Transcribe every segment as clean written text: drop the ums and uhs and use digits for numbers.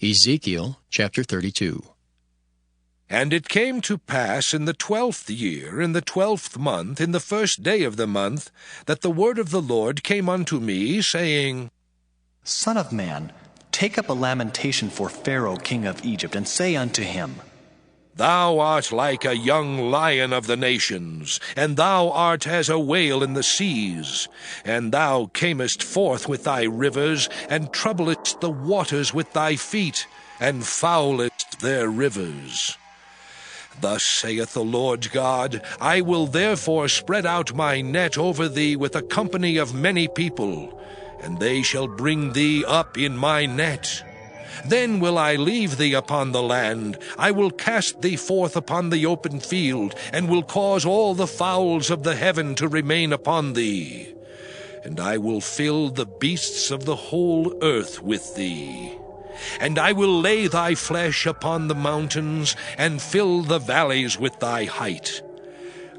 Ezekiel Chapter 32. And it came to pass in the 12th year, in the 12th month, in the first day of the month, that the word of the Lord came unto me, saying, Son of man, take up a lamentation for Pharaoh king of Egypt, and say unto him, Thou art like a young lion of the nations, and thou art as a whale in the seas. And thou camest forth with thy rivers, and troublest the waters with thy feet, and foulest their rivers. Thus saith the Lord God, I will therefore spread out my net over thee with a company of many people, and they shall bring thee up in my net. Then will I leave thee upon the land. I will cast thee forth upon the open field, and will cause all the fowls of the heaven to remain upon thee. And I will fill the beasts of the whole earth with thee. And I will lay thy flesh upon the mountains, and fill the valleys with thy height.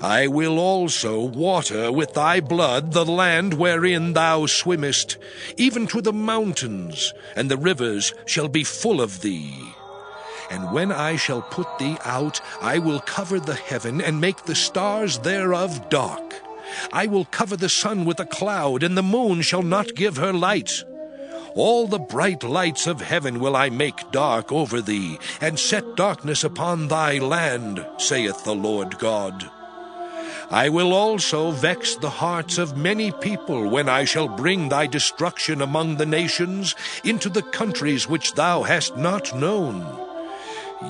I will also water with thy blood the land wherein thou swimmest, even to the mountains, and the rivers shall be full of thee. And when I shall put thee out, I will cover the heaven, and make the stars thereof dark. I will cover the sun with a cloud, and the moon shall not give her light. All the bright lights of heaven will I make dark over thee, and set darkness upon thy land, saith the Lord God. I will also vex the hearts of many people when I shall bring thy destruction among the nations into the countries which thou hast not known.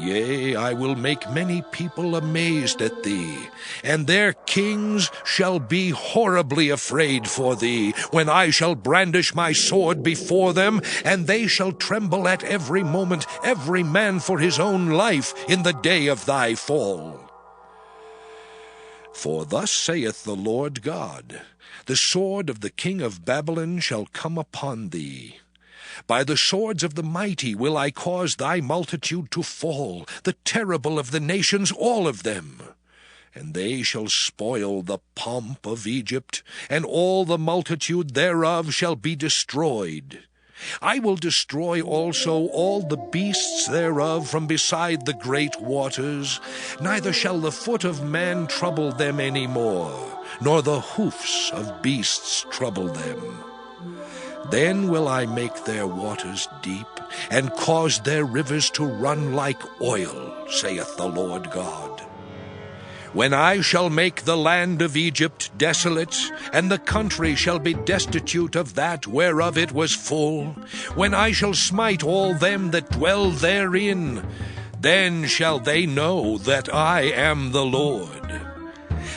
Yea, I will make many people amazed at thee, and their kings shall be horribly afraid for thee, when I shall brandish my sword before them, and they shall tremble at every moment, every man for his own life, in the day of thy fall. For thus saith the Lord God, the sword of the king of Babylon shall come upon thee. By the swords of the mighty will I cause thy multitude to fall, the terrible of the nations, all of them. And they shall spoil the pomp of Egypt, and all the multitude thereof shall be destroyed. I will destroy also all the beasts thereof from beside the great waters, neither shall the foot of man trouble them any more, nor the hoofs of beasts trouble them. Then will I make their waters deep, and cause their rivers to run like oil, saith the Lord God. When I shall make the land of Egypt desolate, and the country shall be destitute of that whereof it was full, when I shall smite all them that dwell therein, then shall they know that I am the Lord.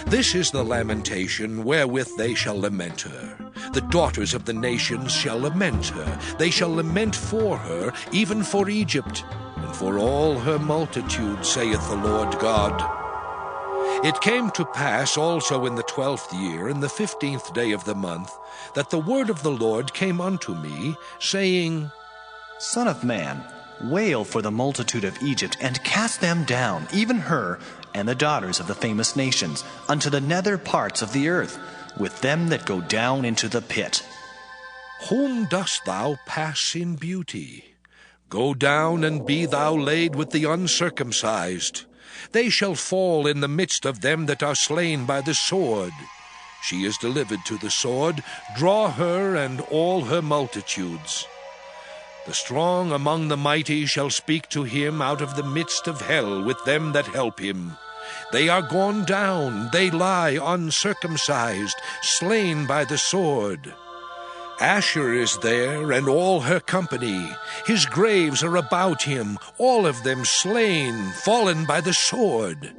This is the lamentation wherewith they shall lament her. The daughters of the nations shall lament her. They shall lament for her, even for Egypt, and for all her multitude, saith the Lord God. It came to pass also in the 12th year, in the 15th day of the month, that the word of the Lord came unto me, saying, Son of man, wail for the multitude of Egypt, and cast them down, even her, and the daughters of the famous nations, unto the nether parts of the earth, with them that go down into the pit. Whom dost thou pass in beauty? Go down, and be thou laid with the uncircumcised. They shall fall in the midst of them that are slain by the sword. She is delivered to the sword. Draw her and all her multitudes. The strong among the mighty shall speak to him out of the midst of hell with them that help him. They are gone down, they lie uncircumcised, slain by the sword. Asher is there, and all her company. His graves are about him, all of them slain, fallen by the sword.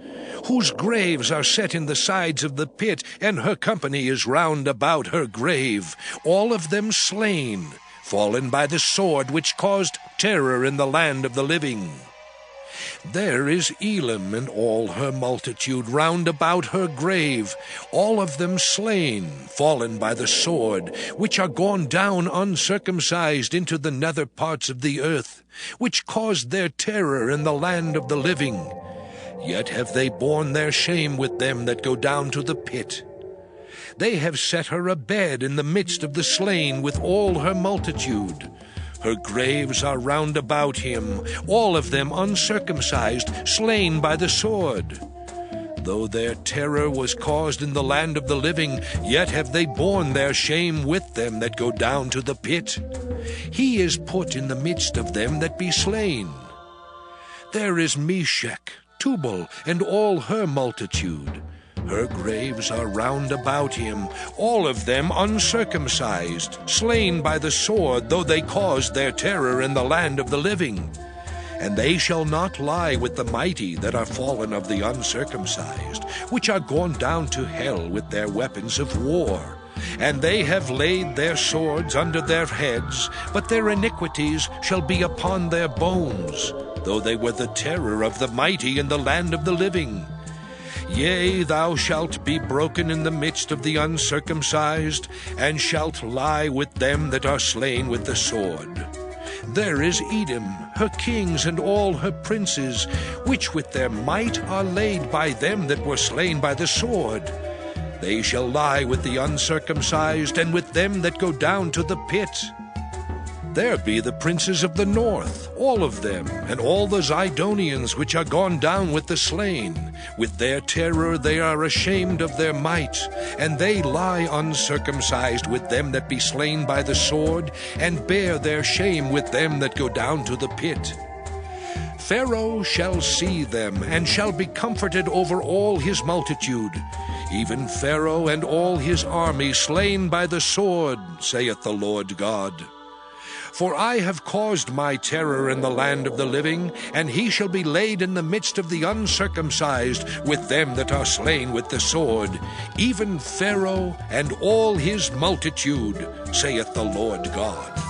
Whose graves are set in the sides of the pit, and her company is round about her grave, all of them slain, fallen by the sword, which caused terror in the land of the living. There is Elam and all her multitude round about her grave, all of them slain, fallen by the sword, which are gone down uncircumcised into the nether parts of the earth, which caused their terror in the land of the living. Yet have they borne their shame with them that go down to the pit. They have set her a bed in the midst of the slain with all her multitude. Her graves are round about him, all of them uncircumcised, slain by the sword. Though their terror was caused in the land of the living, yet have they borne their shame with them that go down to the pit. He is put in the midst of them that be slain. There is Meshech, Tubal, and all her multitude. Her graves are round about him, all of them uncircumcised, slain by the sword, though they caused their terror in the land of the living. And they shall not lie with the mighty that are fallen of the uncircumcised, which are gone down to hell with their weapons of war. And they have laid their swords under their heads, but their iniquities shall be upon their bones, though they were the terror of the mighty in the land of the living. Yea, thou shalt be broken in the midst of the uncircumcised, and shalt lie with them that are slain with the sword. There is Edom, her kings and all her princes, which with their might are laid by them that were slain by the sword. They shall lie with the uncircumcised, and with them that go down to the pit. There be the princes of the north, all of them, and all the Zidonians which are gone down with the slain. With their terror they are ashamed of their might, and they lie uncircumcised with them that be slain by the sword, and bear their shame with them that go down to the pit. Pharaoh shall see them, and shall be comforted over all his multitude, even Pharaoh and all his army slain by the sword, saith the Lord God. For I have caused my terror in the land of the living, and he shall be laid in the midst of the uncircumcised with them that are slain with the sword, even Pharaoh and all his multitude, saith the Lord God.